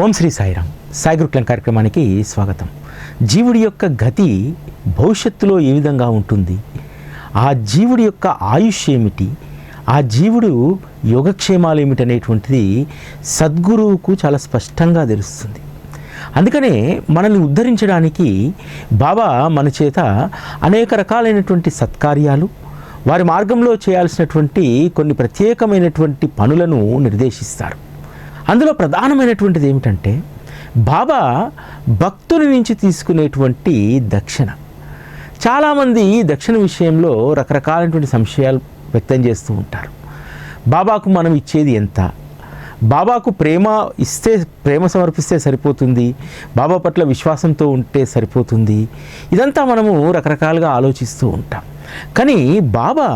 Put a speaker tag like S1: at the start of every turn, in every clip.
S1: ఓం శ్రీ సాయిరామ్. సాయి గురుకులం కార్యక్రమానికి స్వాగతం. జీవుడి యొక్క గతి భవిష్యత్తులో ఏ విధంగా ఉంటుంది, ఆ జీవుడి యొక్క ఆయుష్ ఏమిటి, ఆ జీవుడు యోగక్షేమాలు ఏమిటి అనేటువంటిది సద్గురువుకు చాలా స్పష్టంగా తెలుస్తుంది. అందుకనే మనల్ని ఉద్ధరించడానికి బాబా మన చేత అనేక రకాలైనటువంటి సత్కార్యాలు, వారి మార్గంలో చేయాల్సినటువంటి కొన్ని ప్రత్యేకమైనటువంటి పనులను నిర్దేశిస్తారు. అందులో ప్రధానమైనటువంటిది ఏమిటంటే బాబా భక్తుల నుంచి తీసుకునేటువంటి దక్షిణ. చాలామంది దక్షిణ విషయంలో రకరకాలైనటువంటి సంశయాలు వ్యక్తం చేస్తూ ఉంటారు. బాబాకు మనం ఇచ్చేది ఎంత, బాబాకు ప్రేమ సమర్పిస్తే సరిపోతుంది, బాబా పట్ల విశ్వాసంతో ఉంటే సరిపోతుంది, ఇదంతా మనము రకరకాలుగా ఆలోచిస్తూ ఉంటాం. కానీ బాబా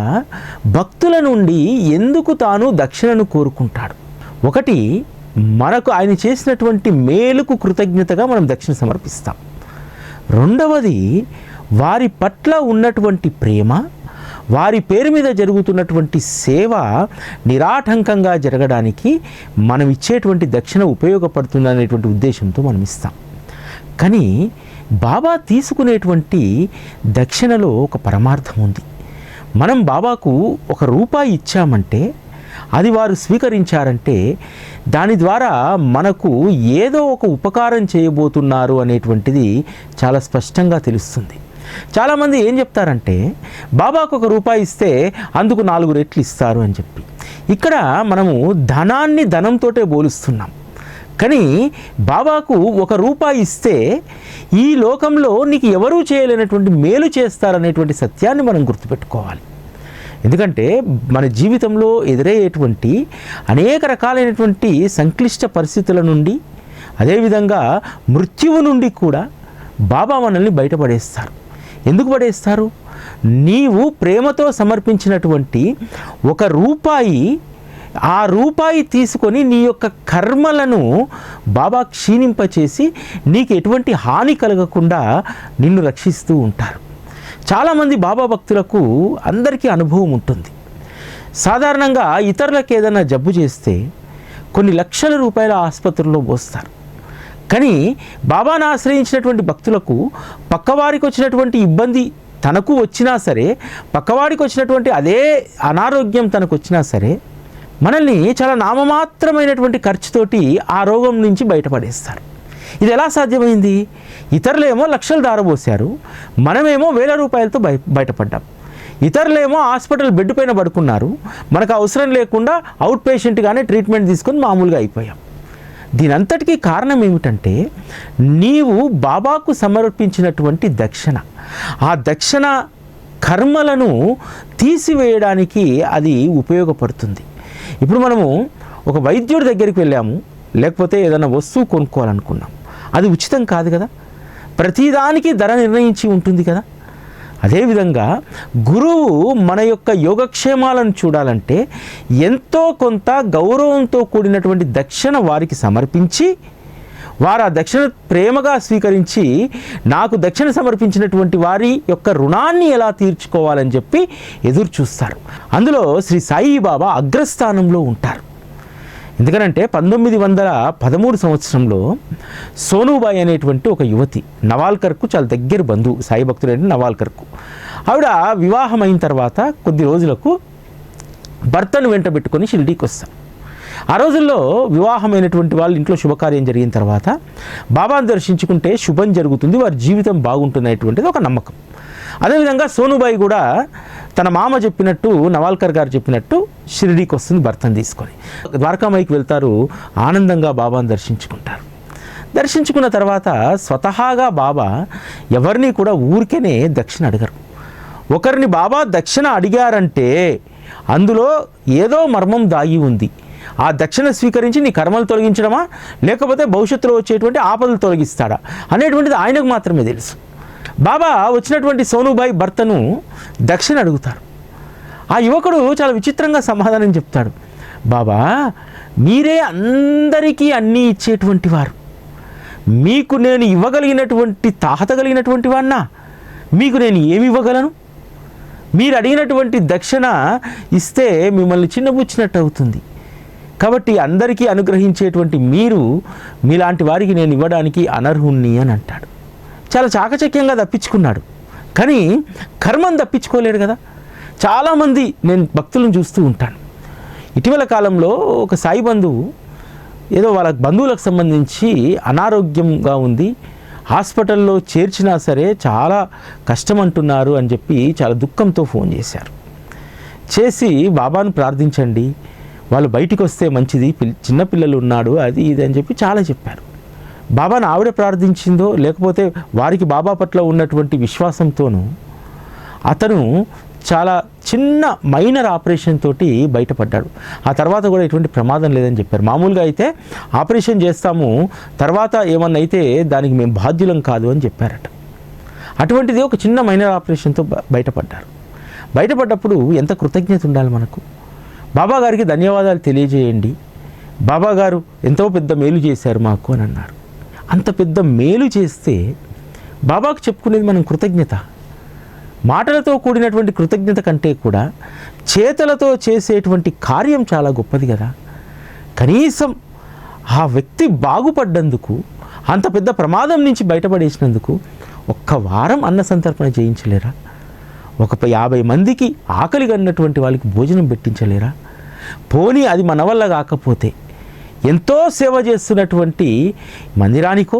S1: భక్తుల నుండి ఎందుకు తాను దక్షిణను కోరుకుంటాడు? ఒకటి, మనకు ఆయన చేసినటువంటి మేలుకు కృతజ్ఞతగా మనం దక్షిణ సమర్పిస్తాం. రెండవది, వారి పట్ల ఉన్నటువంటి ప్రేమ, వారి పేరు మీద జరుగుతున్నటువంటి సేవ నిరాటంకంగా జరగడానికి మనం ఇచ్చేటువంటి దక్షిణ ఉపయోగపడుతుంది అనేటువంటి ఉద్దేశంతో మనం ఇస్తాం. కానీ బాబా తీసుకునేటువంటి దక్షిణలో ఒక పరమార్థం ఉంది. మనం బాబాకు ₹1 ఇచ్చామంటే, అది వారు స్వీకరించారంటే దాని ద్వారా మనకు ఏదో ఒక ఉపకారం చేయబోతున్నారు అనేటువంటిది చాలా స్పష్టంగా తెలుస్తుంది. చాలామంది ఏం చెప్తారంటే, బాబాకు ₹1 ఇస్తే అందుకు 4 రెట్లు ఇస్తారు అని చెప్పి. ఇక్కడ మనము ధనాన్ని ధనంతోటే పోలుస్తున్నాం. కానీ బాబాకు ₹1 ఇస్తే ఈ లోకంలో నీకు ఎవరూ చేయలేనటువంటి మేలు చేస్తారనేటువంటి సత్యాన్ని మనం గుర్తుపెట్టుకోవాలి. ఎందుకంటే మన జీవితంలో ఎదురయ్యేటువంటి అనేక రకాలైనటువంటి సంక్లిష్ట పరిస్థితుల నుండి, అదేవిధంగా మృత్యువు నుండి కూడా బాబా మనల్ని బయటపడేస్తారు. ఎందుకు పడేస్తారు? నీవు ప్రేమతో సమర్పించినటువంటి ₹1, ఆ రూపాయి తీసుకొని నీ యొక్క కర్మలను బాబా క్షీణింపచేసి నీకు ఎటువంటి హాని కలగకుండా నిన్ను రక్షిస్తూ ఉంటారు. చాలామంది బాబా భక్తులకు అందరికీ అనుభవం ఉంటుంది. సాధారణంగా ఇతరులకు ఏదైనా జబ్బు చేస్తే కొన్ని లక్షల రూపాయల ఆసుపత్రుల్లో పోస్తారు. కానీ బాబాను ఆశ్రయించినటువంటి భక్తులకు పక్కవారికి వచ్చినటువంటి ఇబ్బంది తనకు వచ్చినా సరే, పక్కవాడికి వచ్చినటువంటి అదే అనారోగ్యం తనకు వచ్చినా సరే, మనల్ని చాలా నామమాత్రమైనటువంటి ఖర్చుతోటి ఆ రోగం నుంచి బయటపడేస్తారు. ఇది ఎలా సాధ్యమైంది? ఇతరులేమో లక్షలు దారబోసారు, మనమేమో ₹1000 బయటపడ్డాం. ఇతరులేమో హాస్పిటల్ బెడ్ పైన పడుకున్నారు, మనకు అవసరం లేకుండా అవుట్ పేషెంట్గానే ట్రీట్మెంట్ తీసుకొని మామూలుగా అయిపోయాం. దీనంతటికీ కారణం ఏమిటంటే, నీవు బాబాకు సమర్పించినటువంటి దక్షిణ, ఆ దక్షిణ కర్మలను తీసివేయడానికి అది ఉపయోగపడుతుంది. ఇప్పుడు మనము ఒక వైద్యుడి దగ్గరికి వెళ్ళాము, లేకపోతే ఏదైనా వస్తువు కొనుక్కోవాలనుకున్నాం, అది ఉచితం కాదు కదా, ప్రతిదానికి ధర నిర్ణయించి ఉంటుంది కదా. అదేవిధంగా గురువు మన యొక్క యోగక్షేమాలను చూడాలంటే ఎంతో కొంత గౌరవంతో కూడినటువంటి దక్షిణ వారికి సమర్పించి, వారు ఆ దక్షిణ ప్రేమగా స్వీకరించి నాకు దక్షిణ సమర్పించినటువంటి వారి యొక్క రుణాన్ని ఎలా తీర్చుకోవాలని చెప్పి ఎదురు చూస్తారు. అందులో శ్రీ సాయిబాబా అగ్రస్థానంలో ఉంటారు. ఎందుకనంటే 1913 సంవత్సరంలో సోనూబాయి అనేటువంటి ఒక యువతి, నవాల్కర్కు చాలా దగ్గర బంధువు, సాయి భక్తుడైన నవాల్కర్కు, ఆవిడ వివాహం అయిన తర్వాత కొద్ది రోజులకు భర్తను వెంట పెట్టుకొని షిరిడీకి వస్తారు. ఆ రోజుల్లో వివాహమైనటువంటి వాళ్ళు ఇంట్లో శుభకార్యం జరిగిన తర్వాత బాబాను దర్శించుకుంటే శుభం జరుగుతుంది, వారి జీవితం బాగుంటుంది అనేటువంటిది ఒక నమ్మకం. అదేవిధంగా సోనూబాయి కూడా తన మామ చెప్పినట్టు, నవాల్కర్ గారు చెప్పినట్టు షిరిడీకి వస్తుంది భర్తను తీసుకొని. ద్వారకామాయికి వెళ్తారు, ఆనందంగా బాబాను దర్శించుకుంటారు. దర్శించుకున్న తర్వాత స్వతహాగా బాబా ఎవరిని కూడా ఊరికేనే దక్షిణ అడగరు. ఒకరిని బాబా దక్షిణ అడిగారంటే అందులో ఏదో మర్మం దాగి ఉంది. ఆ దక్షిణ స్వీకరించి నీ కర్మలు తొలగించడమా, లేకపోతే భవిష్యత్తులో వచ్చేటువంటి ఆపదలు తొలగిస్తాడా అనేటువంటిది ఆయనకు మాత్రమే తెలుసు. బాబా వచ్చినటువంటి సోనూబాయి భర్తను దక్షిణ అడుగుతారు. ఆ యువకుడు చాలా విచిత్రంగా సమాధానం చెప్తాడు, బాబా మీరే అందరికీ అన్నీ ఇచ్చేటువంటి వారు, మీకు నేను ఇవ్వగలిగినటువంటి తాహత కలిగినటువంటి వాడినా, మీకు నేను ఏమి ఇవ్వగలను? మీరు అడిగినటువంటి దక్షిణ ఇస్తే మిమ్మల్ని చిన్నబుచ్చినట్టు అవుతుంది. కాబట్టి అందరికీ అనుగ్రహించేటువంటి మీరు మీలాంటి వారికి నేను ఇవ్వడానికి అనర్హుణ్ణి అని అంటాడు. చాలా చాకచక్యంగా తప్పించుకున్నాడు, కానీ కర్మను తప్పించుకోలేడు కదా. చాలామంది నేను భక్తులను చూస్తూ ఉంటాను. ఇటీవల కాలంలో ఒక సాయి బంధువు ఏదో వాళ్ళ బంధువులకు సంబంధించి అనారోగ్యంగా ఉంది, హాస్పిటల్లో చేర్చినా సరే చాలా కష్టం అంటున్నారు అని చెప్పి చాలా దుఃఖంతో ఫోన్ చేశారు. చేసి బాబాను ప్రార్థించండి, వాళ్ళు బయటికి వస్తే మంచిది, చిన్నపిల్లలు ఉన్నాడు, అది ఇది అని చెప్పి చాలా చెప్పారు. బాబాను ఆవిడ ప్రార్థించిందో లేకపోతే వారికి బాబా పట్ల ఉన్నటువంటి విశ్వాసంతోనూ అతను చాలా చిన్న మైనర్ ఆపరేషన్ తోటి బయటపడ్డాడు. ఆ తర్వాత కూడా ఎటువంటి ప్రమాదం లేదని చెప్పారు. మామూలుగా అయితే ఆపరేషన్ చేస్తాము, తర్వాత ఏమన్నా అయితే దానికి మేము బాధ్యులం కాదు అని చెప్పారట. అటువంటిది ఒక చిన్న మైనర్ ఆపరేషన్తో బయటపడ్డారు. బయటపడ్డప్పుడు ఎంత కృతజ్ఞత ఉండాలి మనకు. బాబా గారికి ధన్యవాదాలు తెలియజేయండి, బాబా గారు ఎంతో పెద్ద మేలు చేశారు మాకు అని అన్నారు. అంత పెద్ద మేలు చేస్తే బాబాకు చెప్పుకునేది మనం కృతజ్ఞత. మాటలతో కూడినటువంటి కృతజ్ఞత కంటే కూడా చేతలతో చేసేటువంటి కార్యం చాలా గొప్పది కదా. కనీసం ఆ వ్యక్తి బాగుపడ్డందుకు, అంత పెద్ద ప్రమాదం నుంచి బయటపడేసినందుకు ఒక్క వారం అన్న సంతర్పణ చేయించలేరా? ఒక 50 మందికి ఆకలి కన్నటువంటి వాళ్ళకి భోజనం పెట్టించలేరా? పోనీ అది మన వల్ల కాకపోతే ఎంతో సేవ చేస్తున్నటువంటి మందిరానికో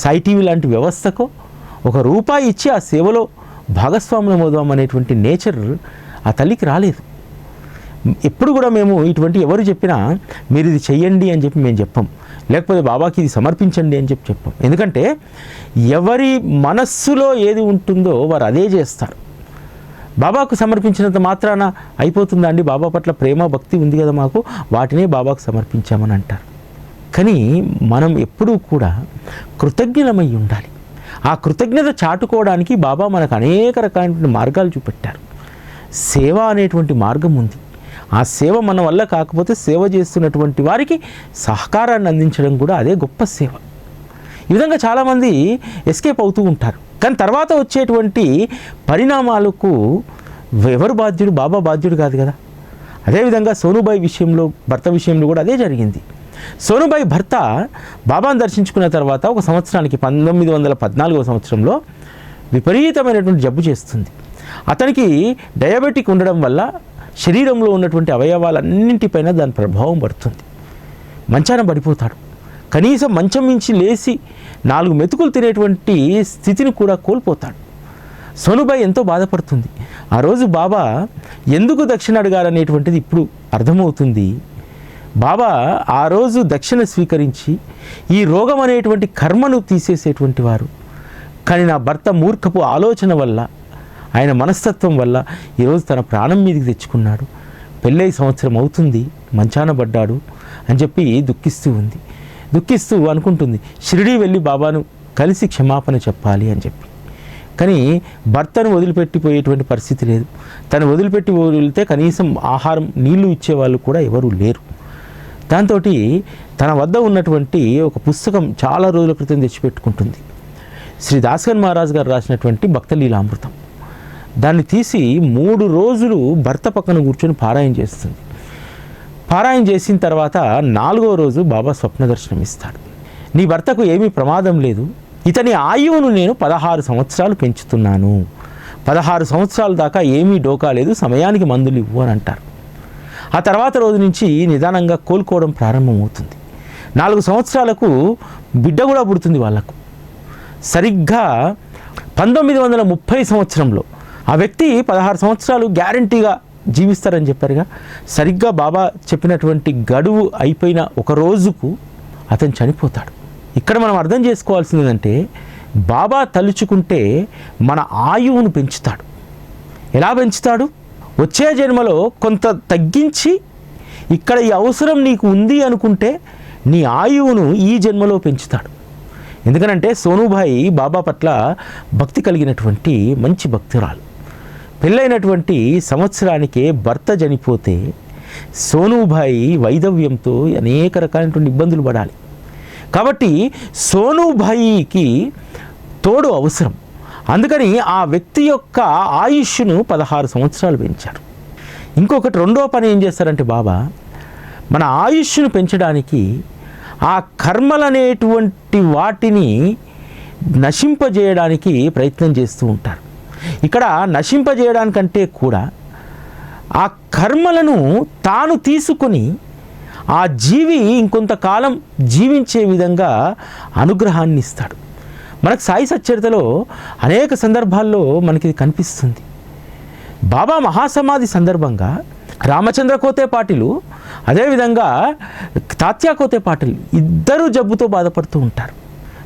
S1: సాయి టీవీ లాంటి వ్యవస్థకో ₹1 ఇచ్చి ఆ సేవలో భాగస్వాములం అవుదాం అనేటువంటి నేచర్ ఆ తల్లికి రాలేదు. ఎప్పుడు కూడా మేము ఇటువంటి ఎవరు చెప్పినా మీరు ఇది చెయ్యండి అని చెప్పి మేము చెప్పాం, లేకపోతే బాబాకి ఇది సమర్పించండి అని చెప్పి చెప్పాం. ఎందుకంటే ఎవరి మనస్సులో ఏది ఉంటుందో వారు అదే చేస్తారు. బాబాకు సమర్పించినంత మాత్రాన అయిపోతుందా అండి? బాబా పట్ల ప్రేమ భక్తి ఉంది కదా మాకు, వాటినే బాబాకు సమర్పించామని అంటారు. కానీ మనం ఎప్పుడూ కూడా కృతజ్ఞులమై ఉండాలి. ఆ కృతజ్ఞత చాటుకోవడానికి బాబా మనకు అనేక రకాలైన మార్గాలు చూపెట్టారు. సేవ అనేటువంటి మార్గం ఉంది. ఆ సేవ మన వల్ల కాకపోతే సేవ చేస్తున్నటువంటి వారికి సహకారాన్ని అందించడం కూడా అదే గొప్ప సేవ. ఈ విధంగా చాలామంది ఎస్కేప్ అవుతూ ఉంటారు. కానీ తర్వాత వచ్చేటువంటి పరిణామాలకు ఎవరు బాధ్యుడు? బాబా బాధ్యుడు కాదు కదా. అదేవిధంగా సోనుబాయి విషయంలో, భర్త విషయంలో కూడా అదే జరిగింది. సోనుబాయి భర్త బాబాను దర్శించుకున్న తర్వాత ఒక సంవత్సరానికి 1914వ సంవత్సరంలో విపరీతమైనటువంటి జబ్బు చేస్తుంది. అతనికి డయాబెటిక్ ఉండడం వల్ల శరీరంలో ఉన్నటువంటి అవయవాలన్నింటిపైన దాని ప్రభావం పడుతుంది. మంచాన పడిపోతాడు. కనీసం మంచం మించి లేచి 4 మెతుకులు తినేటువంటి స్థితిని కూడా కోల్పోతాడు. సోనుబాయి ఎంతో బాధపడుతుంది. ఆ రోజు బాబా ఎందుకు దక్షిణ అడిగారనేటువంటిది ఇప్పుడు అర్థమవుతుంది. బాబా ఆ రోజు దక్షిణ స్వీకరించి ఈ రోగం అనేటువంటి కర్మను తీసేసేటువంటి వారు. కానీ నా భర్త మూర్ఖపు ఆలోచన వల్ల, ఆయన మనస్తత్వం వల్ల ఈరోజు తన ప్రాణం మీదకి తెచ్చుకున్నాడు. పెళ్ళై సంవత్సరం అవుతుంది, మంచాన పడ్డాడు అని చెప్పి దుఃఖిస్తూ ఉంది. దుఃఖిస్తూ అనుకుంటుంది షిరిడీ వెళ్ళి బాబాను కలిసి క్షమాపణ చెప్పాలి అని చెప్పి. కానీ భర్తను వదిలిపెట్టిపోయేటువంటి పరిస్థితి లేదు. తను వదిలిపెట్టి వెళ్తే కనీసం ఆహారం, నీళ్లు ఇచ్చేవాళ్ళు కూడా ఎవరూ లేరు. దాంతో తన వద్ద ఉన్నటువంటి ఒక పుస్తకం చాలా రోజుల క్రితం తెచ్చిపెట్టుకుంటుంది. శ్రీ దాస్గన్ మహారాజ్ గారు రాసినటువంటి భక్తలీలామృతం. దాన్ని తీసి 3 రోజులు భర్త పక్కన కూర్చొని పారాయణ చేస్తుంది. పారాయణ చేసిన తర్వాత 4వ రోజు బాబా స్వప్న దర్శనం ఇస్తాడు. నీ భర్తకు ఏమీ ప్రమాదం లేదు, ఇతని ఆయువును నేను 16 సంవత్సరాలు పెంచుతున్నాను, 16 సంవత్సరాల దాకా ఏమీ డోకా లేదు, సమయానికి మందులు ఇవ్వు అని అంటారు. ఆ తర్వాత రోజు నుంచి నిదానంగా కోలుకోవడం ప్రారంభమవుతుంది. 4 సంవత్సరాలకు బిడ్డ కూడా పుడుతుంది వాళ్ళకు. సరిగ్గా 1930 సంవత్సరంలో ఆ వ్యక్తి 16 సంవత్సరాలు గ్యారంటీగా జీవిస్తారని చెప్పారుగా. సరిగ్గా బాబా చెప్పినటువంటి గడువు అయిపోయిన ఒక రోజుకు అతను చనిపోతాడు. ఇక్కడ మనం అర్థం చేసుకోవాల్సింది ఏంటంటే, బాబా తలుచుకుంటే మన ఆయువును పెంచుతాడు. ఎలా పెంచుతాడు? వచ్చే జన్మలో కొంత తగ్గించి, ఇక్కడ ఈ అవసరం నీకు ఉంది అనుకుంటే నీ ఆయువును ఈ జన్మలో పెంచుతాడు. ఎందుకనంటే సోనుబాయి బాబా పట్ల భక్తి కలిగినటువంటి మంచి భక్తురాలు. పెళ్ళైనటువంటి సంవత్సరానికే భర్త చనిపోతే సోనుబాయి వైధవ్యంతో అనేక రకాలైనటువంటి ఇబ్బందులు పడాలి. కాబట్టి సోనుబాయికి తోడు అవసరం. అందుకని ఆ వ్యక్తి యొక్క ఆయుష్ను 16 సంవత్సరాలు పెంచారు. ఇంకొకటి, రెండో పని ఏం చేస్తారంటే బాబా మన ఆయుష్ను పెంచడానికి ఆ కర్మలనేటువంటి వాటిని నశింపజేయడానికి ప్రయత్నం చేస్తూ ఉంటారు. ఇక్కడ నశింపజేయడానికంటే కూడా ఆ కర్మలను తాను తీసుకొని ఆ జీవి ఇంకొంతకాలం జీవించే విధంగా అనుగ్రహాన్ని ఇస్తాడు. మనకు సాయి సచ్చరితలో అనేక సందర్భాల్లో మనకి ఇది కనిపిస్తుంది. బాబా మహాసమాధి సందర్భంగా రామచంద్ర కోతే పాటిలు, అదేవిధంగా తాత్యా కోతే పాటిల్ ఇద్దరు జబ్బుతో బాధపడుతూ ఉంటారు.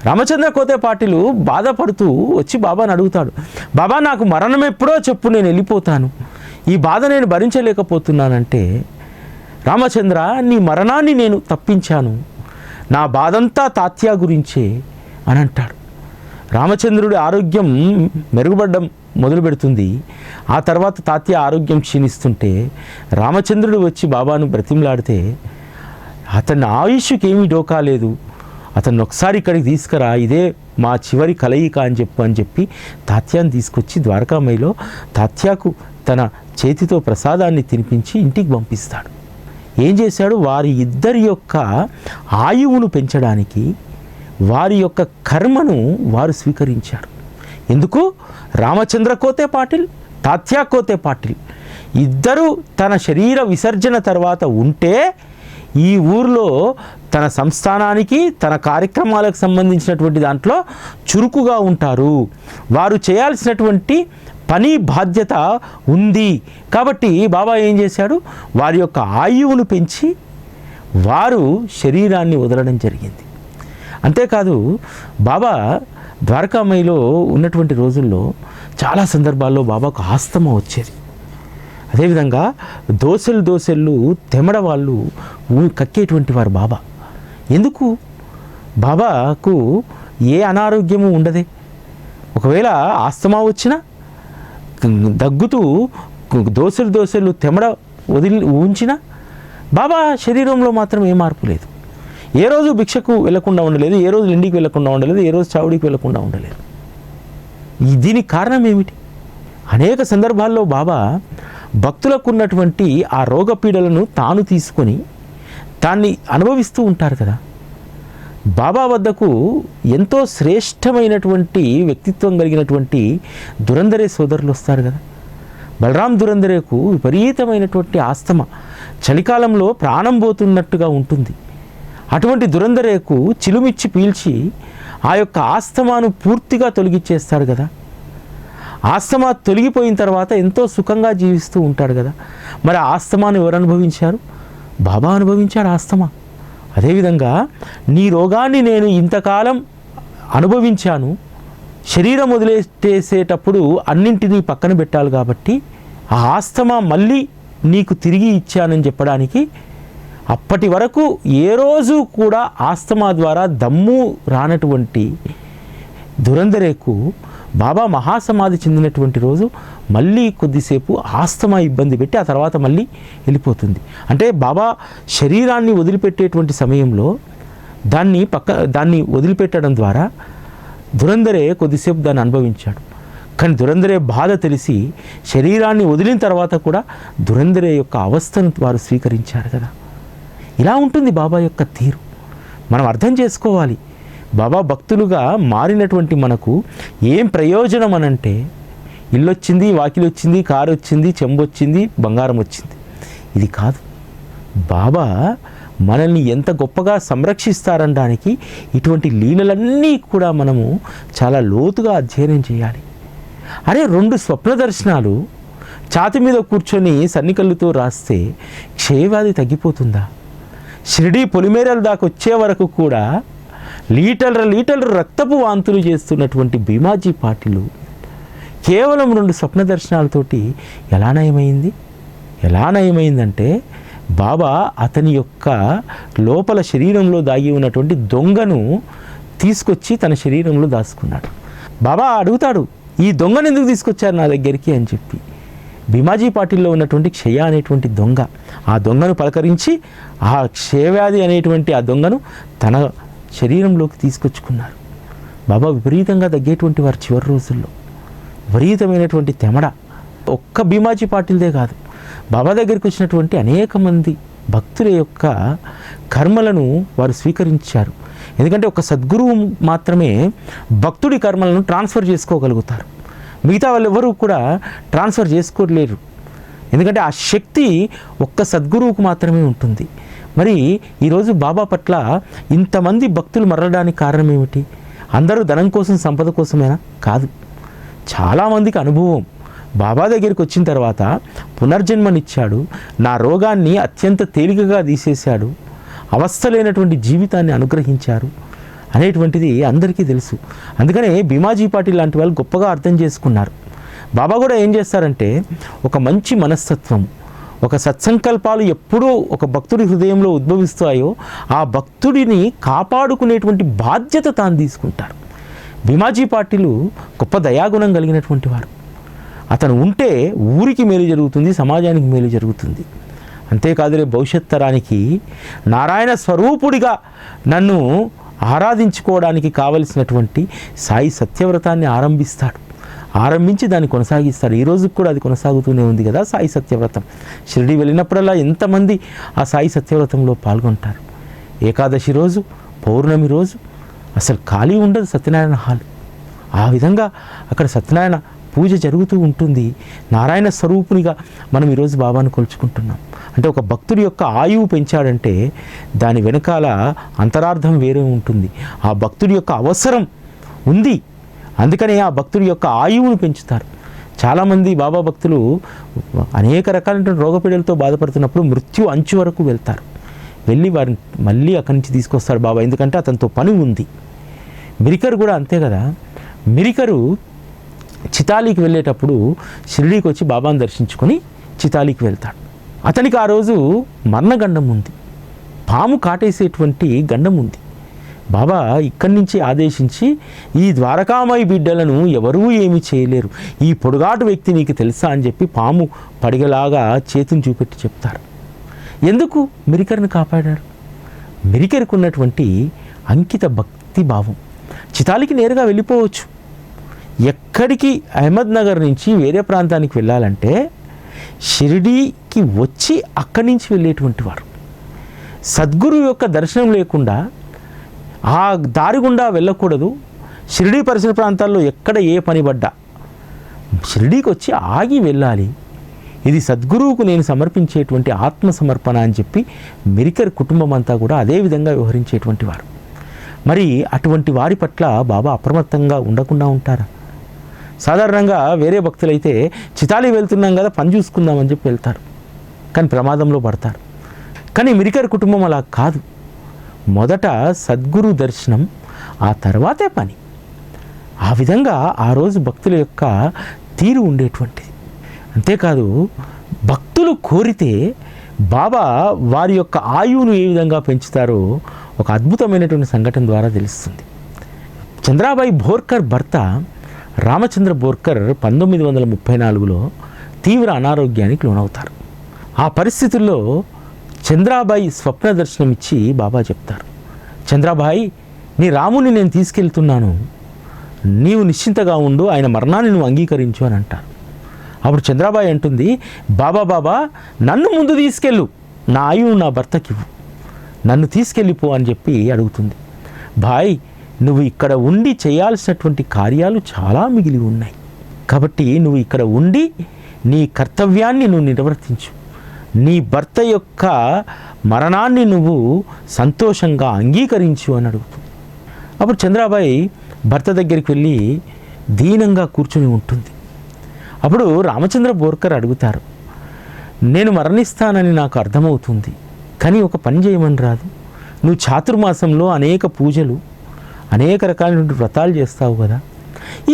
S1: రామచంద్ర కోతే పాటిలు బాధపడుతూ వచ్చి బాబాని అడుగుతాడు, బాబా నాకు మరణం ఎప్పుడో చెప్పు, నేను వెళ్ళిపోతాను, ఈ బాధ నేను భరించలేకపోతున్నానంటే, రామచంద్ర నీ మరణాన్ని నేను తప్పించాను, నా బాధంతా తాత్యా గురించే అని అంటాడు. రామచంద్రుడి ఆరోగ్యం మెరుగుపడడం మొదలు పెడుతుంది. ఆ తర్వాత తాత్యా ఆరోగ్యం క్షీణిస్తుంటే రామచంద్రుడు వచ్చి బాబాను బ్రతిమలాడితే, అతని ఆయుష్కి ఏమీ డోకా లేదు, అతన్ని ఒకసారి ఇక్కడికి తీసుకురా, ఇదే మా చివరి కలయిక అని చెప్పి తాత్యాన్ని తీసుకొచ్చి ద్వారకామయిలో తాత్యాకు తన చేతితో ప్రసాదాన్ని తినిపించి ఇంటికి పంపిస్తాడు. ఏం చేశాడు? వారి ఇద్దరి యొక్క ఆయువును పెంచడానికి వారి యొక్క కర్మను వారు స్వీకరించారు. ఎందుకు? రామచంద్ర కోతే పాటిల్, తాత్యా కోతే పాటిల్ ఇద్దరు తన శరీర విసర్జన తర్వాత ఉంటే ఈ ఊరిలో తన సంస్థానానికి, తన కార్యక్రమాలకు సంబంధించినటువంటి దాంట్లో చురుకుగా ఉంటారు. వారు చేయాల్సినటువంటి పని బాధ్యత ఉంది. కాబట్టి బాబా ఏం చేశాడు? వారి యొక్క ఆయువును పెంచి వారు శరీరాన్ని వదలడం జరిగింది. అంతేకాదు, బాబా ద్వారకామయిలో ఉన్నటువంటి రోజుల్లో చాలా సందర్భాల్లో బాబాకు ఆస్తమా వచ్చేది. అదేవిధంగా దోసెళ్ళు తెమడ వాళ్ళు కక్కేటువంటి వారు బాబా. ఎందుకు? బాబాకు ఏ అనారోగ్యము ఉండదే. ఒకవేళ ఆస్తమా వచ్చినా దగ్గుతూ దోసెళ్ళు తెమడ ఉంచిన బాబా శరీరంలో మాత్రం ఏ మార్పు లేదు. ఏ రోజు భిక్షకు వెళ్లకుండా ఉండలేదు, ఏ రోజు ఇంటికి వెళ్లకుండా ఉండలేదు, ఏ రోజు చావుడికి వెళ్లకుండా ఉండలేదు. దీనికి కారణం ఏమిటి? అనేక సందర్భాల్లో బాబా భక్తులకు ఉన్నటువంటి ఆ రోగపీడలను తాను తీసుకొని దాన్ని అనుభవిస్తూ ఉంటారు కదా. బాబా వద్దకు ఎంతో శ్రేష్టమైనటువంటి వ్యక్తిత్వం కలిగినటువంటి దురందరే సోదరులు వస్తారు కదా. బలరాం దురందరేకు విపరీతమైనటువంటి ఆస్తమా, చలికాలంలో ప్రాణం పోతున్నట్టుగా ఉంటుంది. అటువంటి దురందరేకు చిలుమిచ్చి పీల్చి ఆ యొక్క ఆస్తమాను పూర్తిగా తొలగిచ్చేస్తాడు కదా. ఆస్తమా తొలగిపోయిన తర్వాత ఎంతో సుఖంగా జీవిస్తూ ఉంటాడు కదా. మరి ఆస్తమాను ఎవరు అనుభవించారు? బాబా అనుభవించాడు ఆస్తమా. అదేవిధంగా నీ రోగాన్ని నేను ఇంతకాలం అనుభవించాను, శరీరం వదిలేసేటప్పుడు అన్నింటినీ పక్కన పెట్టాలి కాబట్టి ఆ ఆస్తమా మళ్ళీ నీకు తిరిగి ఇచ్చానని చెప్పడానికి అప్పటి వరకు ఏ రోజు కూడా ఆస్తమా ద్వారా దమ్ము రానటువంటి దురందరేకు బాబా మహాసమాధి చెందినటువంటి రోజు మళ్ళీ కొద్దిసేపు ఆస్తమా ఇబ్బంది పెట్టి ఆ తర్వాత మళ్ళీ వెళ్ళిపోతుంది. అంటే బాబా శరీరాన్ని వదిలిపెట్టేటువంటి సమయంలో దాన్ని వదిలిపెట్టడం ద్వారా దురందరే కొద్దిసేపు దాన్ని అనుభవించాడు. కానీ దురందరే బాధ తెలిసి శరీరాన్ని వదిలిన తర్వాత కూడా దురందరే యొక్క అవస్థను వారు స్వీకరించారు కదా. ఇలా ఉంటుంది బాబా యొక్క తీరు. మనం అర్థం చేసుకోవాలి. బాబా భక్తులుగా మారినటువంటి మనకు ఏం ప్రయోజనం అనంటే, ఇల్లు వచ్చింది, వాకిలి వచ్చింది, కారు వచ్చింది, చెంబు వచ్చింది, బంగారం వచ్చింది, ఇది కాదు. బాబా మనల్ని ఎంత గొప్పగా సంరక్షిస్తారనడానికి ఇటువంటి లీలలన్నీ కూడా మనము చాలా లోతుగా అధ్యయనం చేయాలి. అరే, 2 స్వప్న దర్శనాలు ఛాతి మీద కూర్చొని సన్నికళ్ళుతో రాస్తే క్షయవ్యాధి తగ్గిపోతుందా? షిరిడీ పొలిమేరల దాకా వచ్చే వరకు కూడా లీటర్ల రక్తపు వాంతులు చేస్తున్నటువంటి భీమాజీ పాటిలు కేవలం 2 స్వప్న దర్శనాలతోటి ఎలా నయమైందంటే బాబా అతని యొక్క లోపల శరీరంలో దాగి ఉన్నటువంటి దొంగను తీసుకొచ్చి తన శరీరంలో దాచుకున్నాడు. బాబా అడుగుతాడు, ఈ దొంగను ఎందుకు తీసుకొచ్చారు నా దగ్గరికి అని చెప్పి. భీమాజీ పాటిల్లో ఉన్నటువంటి క్షయ అనేటువంటి దొంగ, ఆ దొంగను పలకరించి ఆ క్షయవ్యాధి అనేటువంటి ఆ దొంగను తన శరీరంలోకి తీసుకొచ్చుకున్నారు. బాబా విపరీతంగా తగ్గేటువంటి వారు చివరి రోజుల్లో. విపరీతమైనటువంటి తెమడ ఒక్క భీమాజీ పాటిల్దే కాదు, బాబా దగ్గరికి వచ్చినటువంటి అనేక మంది భక్తుల యొక్క కర్మలను వారు స్వీకరించారు. ఎందుకంటే ఒక సద్గురువు మాత్రమే భక్తుడి కర్మలను ట్రాన్స్ఫర్ చేసుకోగలుగుతారు. మిగతా వాళ్ళు ఎవరు కూడా ట్రాన్స్ఫర్ చేసుకోలేరు. ఎందుకంటే ఆ శక్తి ఒక్క సద్గురువుకు మాత్రమే ఉంటుంది. మరి ఈరోజు బాబా పట్ల ఇంతమంది భక్తులు మరలడానికి కారణం ఏమిటి? అందరూ ధనం కోసం, సంపద కోసమేనా? కాదు. చాలామందికి అనుభవం. బాబా దగ్గరికి వచ్చిన తర్వాత పునర్జన్మనిచ్చాడు, నా రోగాన్ని అత్యంత తేలికగా తీసేశాడు, అవస్థలేనటువంటి జీవితాన్ని అనుగ్రహించారు అనేటువంటిది అందరికీ తెలుసు. అందుకనే భీమాజీ పాటిల్ లాంటి వాళ్ళు గొప్పగా అర్థం చేసుకున్నారు. బాబా కూడా ఏం చేస్తారంటే, ఒక మంచి మనస్తత్వం, ఒక సత్సంకల్పాలు ఎప్పుడూ ఒక భక్తుడి హృదయంలో ఉద్భవిస్తాయో ఆ భక్తుడిని కాపాడుకునేటువంటి బాధ్యత తాను తీసుకుంటారు. భీమాజీ పాటిలు గొప్ప దయాగుణం కలిగినటువంటి వారు. అతను ఉంటే ఊరికి మేలు జరుగుతుంది, సమాజానికి మేలు జరుగుతుంది. అంతేకాదులే భవిష్యత్ తరానికి నారాయణ స్వరూపుడిగా నన్ను ఆరాధించుకోవడానికి కావలసినటువంటి సాయి సత్యవ్రతాన్ని ఆరంభించి దాన్ని కొనసాగిస్తాడు. ఈ రోజుకి కూడా అది కొనసాగుతూనే ఉంది కదా సాయి సత్యవ్రతం. షిరిడి వెళ్ళినప్పుడల్లా ఎంతమంది ఆ సాయి సత్యవ్రతంలో పాల్గొంటారు. ఏకాదశి రోజు, పౌర్ణమి రోజు అసలు ఖాళీ ఉండదు సత్యనారాయణ హాల్. ఆ విధంగా అక్కడ సత్యనారాయణ పూజ జరుగుతూ ఉంటుంది. నారాయణ స్వరూపునిగా మనం ఈరోజు బాబాను కొలుచుకుంటున్నాం. అంటే ఒక భక్తుడి యొక్క ఆయువు పెంచాడంటే దాని వెనకాల అంతరార్థం వేరే ఉంటుంది. ఆ భక్తుడి యొక్క అవసరం ఉంది, అందుకనే ఆ భక్తుడి యొక్క ఆయువును పెంచుతారు. చాలామంది బాబా భక్తులు అనేక రకాలైన రోగపీడలతో బాధపడుతున్నప్పుడు మృత్యు అంచు వరకు వెళ్తారు. వెళ్ళి వారిని మళ్ళీ అక్కడి నుంచి తీసుకొస్తాడు బాబా, ఎందుకంటే అతనితో పని ఉంది. మిరికరు కూడా అంతే కదా. మిరికరు చితాలీకి వెళ్ళేటప్పుడు షిరిడీకి వచ్చి బాబాను దర్శించుకొని చితాలీకి వెళ్తాడు. అతనికి ఆ రోజు మరణగండం ఉంది, పాము కాటేసేటువంటి గండం ఉంది. బాబా ఇక్కడి నుంచి ఆదేశించి, ఈ ద్వారకామాయి బిడ్డలను ఎవరూ ఏమీ చేయలేరు, ఈ పొడుగాటు వ్యక్తి నీకు తెలుసా అని చెప్పి పాము పడిగలాగా చేతిని చూపెట్టి చెప్తారు. ఎందుకు మిరికర్ని కాపాడారు? మిరికరికి ఉన్నటువంటి అంకిత భక్తి భావం. చితాలికి నేరుగా వెళ్ళిపోవచ్చు. ఎక్కడికి అహ్మద్నగర్ నుంచి వేరే ప్రాంతానికి వెళ్ళాలంటే షిరిడీకి వచ్చి అక్కడి నుంచి వెళ్ళేటువంటి వారు. సద్గురు యొక్క దర్శనం లేకుండా ఆ దారి గుండా వెళ్ళకూడదు. షిరిడీ పరిసర ప్రాంతాల్లో ఎక్కడ ఏ పని పడ్డా షిరిడీకి వచ్చి ఆగి వెళ్ళాలి. ఇది సద్గురువుకు నేను సమర్పించేటువంటి ఆత్మసమర్పణ అని చెప్పి మిరికర్ కుటుంబం అంతా కూడా అదే విధంగా వ్యవహరించేటువంటి వారు. మరి అటువంటి వారి పట్ల బాబా అప్రమత్తంగా ఉండకుండా ఉంటారా? సాధారణంగా వేరే భక్తులైతే చితాలి వెళ్తున్నాం కదా, పని చూసుకుందామని చెప్పి వెళ్తారు, కానీ ప్రమాదంలో పడతారు. కానీ మిరికర్ కుటుంబం అలా కాదు. మొదట సద్గురు దర్శనం, ఆ తర్వాతే పని. ఆ విధంగా ఆ రోజు భక్తుల యొక్క తీరు ఉండేటువంటిది. అంతేకాదు, భక్తులు కోరితే బాబా వారి యొక్క ఆయువును ఏ విధంగా పెంచుతారో ఒక అద్భుతమైనటువంటి సంఘటన ద్వారా తెలుస్తుంది. చంద్రాబాయి బోర్కర్ భర్త రామచంద్ర బోర్కర్ 1934లో తీవ్ర అనారోగ్యానికి లోనవుతారు. ఆ పరిస్థితుల్లో చంద్రాబాయి స్వప్న దర్శనం ఇచ్చి బాబా చెప్తారు, చంద్రాబాయి, నీ రాముని నేను తీసుకెళ్తున్నాను, నీవు నిశ్చింతగా ఉండు, ఆయన మరణాన్ని నువ్వు అంగీకరించు అని అంటారు. అప్పుడు చంద్రాబాయి అంటుంది, బాబా నన్ను ముందు తీసుకెళ్ళు, నా ఆయువు నా భర్తకివ్వు, నన్ను తీసుకెళ్ళిపో అని చెప్పి అడుగుతుంది. భాయ్, నువ్వు ఇక్కడ ఉండి చేయాల్సినటువంటి కార్యాలు చాలా మిగిలి ఉన్నాయి, కాబట్టి నువ్వు ఇక్కడ ఉండి నీ కర్తవ్యాన్ని నువ్వు నిర్వర్తించు, నీ భర్త యొక్క మరణాన్ని నువ్వు సంతోషంగా అంగీకరించు అని అడుగుతుంది. అప్పుడు చంద్రాబాయి భర్త దగ్గరికి వెళ్ళి దీనంగా కూర్చొని ఉంటుంది. అప్పుడు రామచంద్ర బోర్కర్ అడుగుతారు, నేను మరణిస్తానని నాకు అర్థమవుతుంది, కానీ ఒక పని చేయమని రాదు? నువ్వు చాతుర్మాసంలో అనేక పూజలు, అనేక రకాలైన వ్రతాలు చేస్తావు కదా,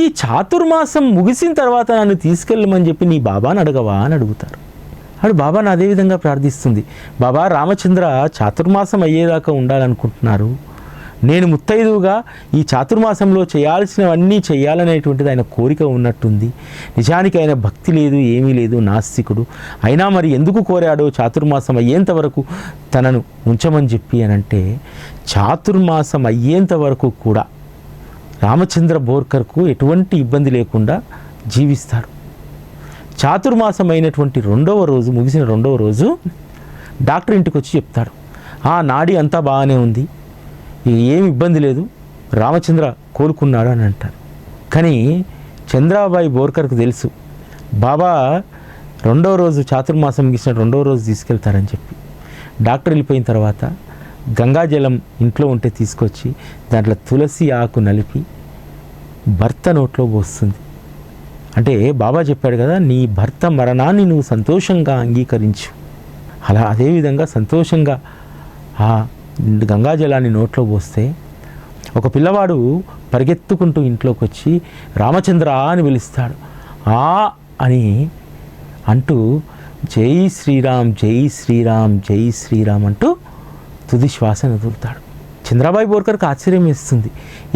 S1: ఈ చాతుర్మాసం ముగిసిన తర్వాత నన్ను తీసుకెళ్ళమని చెప్పి నీ బాబాని అడగవా అని అడుగుతారు. అప్పుడు బాబాను అదేవిధంగా ప్రార్థిస్తుంది, బాబా, రామచంద్ర చాతుర్మాసం అయ్యేదాకా ఉండాలనుకుంటున్నారు, నేను ముత్తైదువుగా ఈ చాతుర్మాసంలో చేయాల్సినవన్నీ చేయాలనేటువంటిది ఆయన కోరిక ఉన్నట్టుంది. నిజానికి ఆయన భక్తి లేదు, ఏమీ లేదు, నాస్తికుడు. అయినా మరి ఎందుకు కోరాడో చాతుర్మాసం అయ్యేంత వరకు తనను ఉంచమని చెప్పి అని అంటే, చాతుర్మాసం అయ్యేంత వరకు కూడా రామచంద్ర బోర్కర్కు ఎటువంటి ఇబ్బంది లేకుండా జీవిస్తాడు. చాతుర్మాసం అయినటువంటి ముగిసిన రెండవ రోజు డాక్టర్ ఇంటికి వచ్చి చెప్తాడు, నాడి అంతా బాగానే ఉంది, ఏమి ఇబ్బంది లేదు, రామచంద్ర కోలుకున్నాడు అని అంటారు. కానీ చంద్రాబాయి బోర్కర్కు తెలుసు బాబా రెండో రోజు చాతుర్మాసం ముగిసిన రెండో రోజు తీసుకెళ్తారని చెప్పి. డాక్టర్ వెళ్ళిపోయిన తర్వాత గంగాజలం ఇంట్లో ఉంటే తీసుకొచ్చి దాంట్లో తులసి ఆకు నలిపి భర్త నోట్లో పోస్తుంది. అంటే బాబా చెప్పాడు కదా, నీ భర్త మరణాన్ని నువ్వు సంతోషంగా అంగీకరించు. అలా అదేవిధంగా సంతోషంగా ఆ గంగాజలాన్ని నోట్లో పోస్తే ఒక పిల్లవాడు పరిగెత్తుకుంటూ ఇంట్లోకి వచ్చి రామచంద్ర అని పిలుస్తాడు. అని అంటూ జై శ్రీరామ్ జై శ్రీరామ్ జై శ్రీరామ్ అంటూ తుది శ్వాసను వదులుతాడు. చంద్రాబాయి బోర్కర్కి ఆశ్చర్యం వేస్తుంది.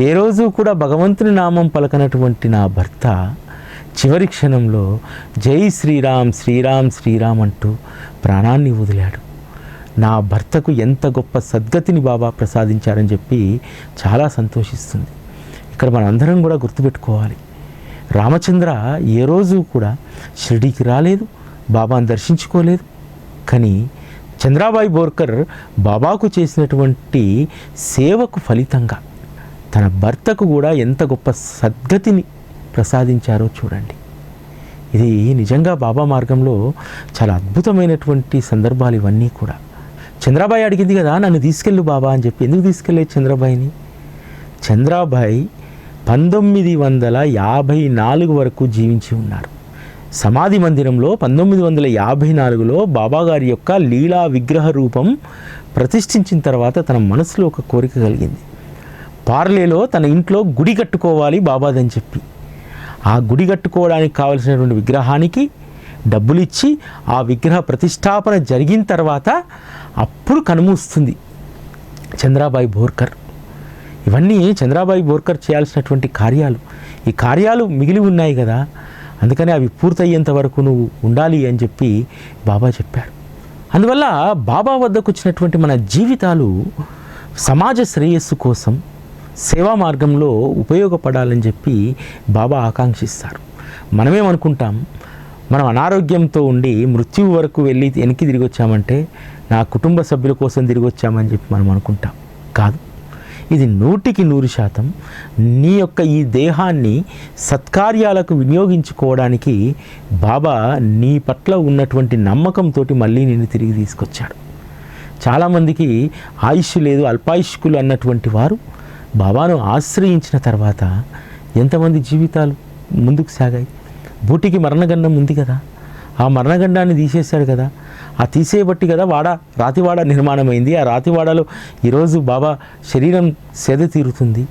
S1: ఏ రోజు కూడా భగవంతుని నామం పలకనటువంటి నా భర్త చివరి క్షణంలో జై శ్రీరామ్ శ్రీరామ్ శ్రీరామ్ అంటూ ప్రాణాన్ని వదిలాడు. నా భర్తకు ఎంత గొప్ప సద్గతిని బాబా ప్రసాదించారని చెప్పి చాలా సంతోషిస్తుంది. ఇక్కడ మనందరం కూడా గుర్తుపెట్టుకోవాలి, రామచంద్ర ఏ రోజు కూడా షిరిడీకి రాలేదు, బాబాను దర్శించుకోలేదు. కానీ చంద్రాబాయి బోర్కర్ బాబాకు చేసినటువంటి సేవకు ఫలితంగా తన భర్తకు కూడా ఎంత గొప్ప సద్గతిని ప్రసాదించారో చూడండి. ఇది నిజంగా బాబా మార్గంలో చాలా అద్భుతమైనటువంటి సందర్భాలు ఇవన్నీ కూడా. చంద్రాబాయి అడిగింది కదా, నన్ను తీసుకెళ్ళు బాబా అని చెప్పి. ఎందుకు తీసుకెళ్ళేది చంద్రాబాయిని? చంద్రాబాయి 1954 వరకు జీవించి ఉన్నారు. సమాధి మందిరంలో 1954లో బాబాగారి యొక్క లీలా విగ్రహ రూపం ప్రతిష్ఠించిన తర్వాత తన మనసులో ఒక కోరిక కలిగింది. పార్లేలో తన ఇంట్లో గుడి కట్టుకోవాలి బాబాదని చెప్పి. ఆ గుడి కట్టుకోవడానికి కావలసినటువంటి విగ్రహానికి డబ్బులు ఇచ్చి ఆ విగ్రహ ప్రతిష్టాపన జరిగిన తర్వాత అప్పుడు కనుమూస్తుంది చంద్రాబాయి బోర్కర్. ఇవన్నీ చంద్రాబాయి బోర్కర్ చేయాల్సినటువంటి కార్యాలు. ఈ కార్యాలు మిగిలి ఉన్నాయి కదా, అందుకని అవి పూర్తయ్యేంత వరకు నువ్వు ఉండాలి అని చెప్పి బాబా చెప్పారు. అందువల్ల బాబా వద్దకు వచ్చినటువంటి మన జీవితాలు సమాజ శ్రేయస్సు కోసం సేవా మార్గంలో ఉపయోగపడాలని చెప్పి బాబా ఆకాంక్షిస్తారు. మనమేమనుకుంటాం, మనం అనారోగ్యంతో ఉండి మృత్యువు వరకు వెళ్ళి వెనక్కి తిరిగి వచ్చామంటే నా కుటుంబ సభ్యుల కోసం తిరిగి వచ్చామని చెప్పి మనం అనుకుంటాం. కాదు, ఇది 100% నీ యొక్క ఈ దేహాన్ని సత్కార్యాలకు వినియోగించుకోవడానికి బాబా నీ పట్ల ఉన్నటువంటి నమ్మకంతో మళ్ళీ నిన్ను తిరిగి తీసుకొచ్చాడు. చాలామందికి ఆయుష్ లేదు, అల్పాయుష్కులు అన్నటువంటి వారు బాబాను ఆశ్రయించిన తర్వాత ఎంతమంది జీవితాలు ముందుకు సాగాయి. బూటికి మరణగండం ఉంది కదా, ఆ మరణగండాన్ని తీసేశాడు కదా, ఆ తీసేయబట్టి కదా రాతివాడ నిర్మాణమైంది. ఆ రాతివాడలో ఈరోజు బాబా శరీరం సేద తీరుతుంది.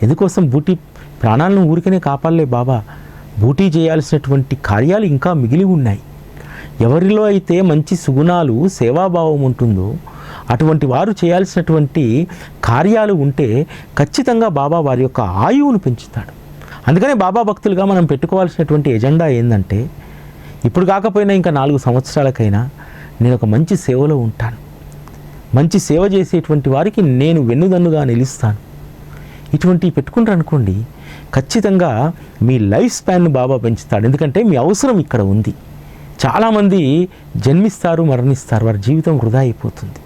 S1: ఎందుకోసం? బూటి ప్రాణాలను ఊరికనే కాపాడలే బాబా, బూటీ చేయాల్సినటువంటి కార్యాలు ఇంకా మిగిలి ఉన్నాయి. ఎవరిలో అయితే మంచి సుగుణాలు సేవాభావం ఉంటుందో అటువంటి వారు చేయాల్సినటువంటి కార్యాలు ఉంటే ఖచ్చితంగా బాబా వారి యొక్క ఆయువును పెంచుతాడు. అందుకనే బాబా భక్తులుగా మనం పెట్టుకోవాల్సినటువంటి ఎజెండా ఏంటంటే, ఇప్పుడు కాకపోయినా ఇంకా 4 సంవత్సరాలకైనా నేను ఒక మంచి సేవలో ఉంటాను, మంచి సేవ చేసేటువంటి వారికి నేను వెన్నుదన్నుగా నిలుస్తాను. ఇటువంటివి పెట్టుకుంటారు అనుకోండి, ఖచ్చితంగా మీ లైఫ్ స్పాన్ను బాబా పెంచుతాడు. ఎందుకంటే మీ అవసరం ఇక్కడ ఉంది. చాలామంది జన్మిస్తారు, మరణిస్తారు, వారి జీవితం వృధా అయిపోతుంది.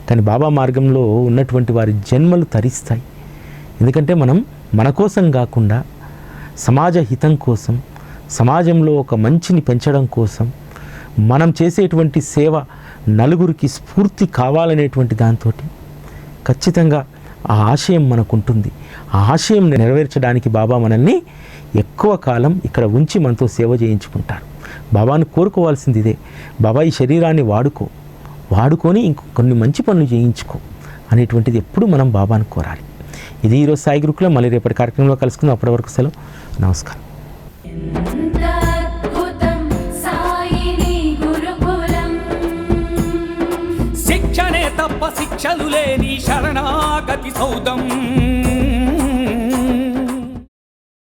S1: కానీ బాబా మార్గంలో ఉన్నటువంటి వారి జన్మలు తరిస్తాయి. ఎందుకంటే మనం మన కోసం కాకుండా సమాజ హితం కోసం, సమాజంలో ఒక మంచిని పెంచడం కోసం మనం చేసేటువంటి సేవ నలుగురికి స్ఫూర్తి కావాలనేటువంటి దాంతో ఖచ్చితంగా ఆ ఆశయం మనకుంటుంది. ఆ ఆశయం నెరవేర్చడానికి బాబా మనల్ని ఎక్కువ కాలం ఇక్కడ ఉంచి మనతో సేవ చేయించుకుంటారు. బాబాను కోరుకోవాల్సింది ఇదే, బాబా ఈ శరీరాన్ని వాడుకొని ఇంకొన్ని మంచి పనులు చేయించుకో అనేటువంటిది ఎప్పుడు మనం బాబాను కోరాలి. ఇది ఈరోజు సాయి గురుకులం. మళ్ళీ రేపటి కార్యక్రమంలో కలుసుకుందాం. అప్పటి వరకు సెలవు. నమస్కారం.
S2: శిక్షణే తప్ప శిక్షలు లేని శరణాగతి సౌదం.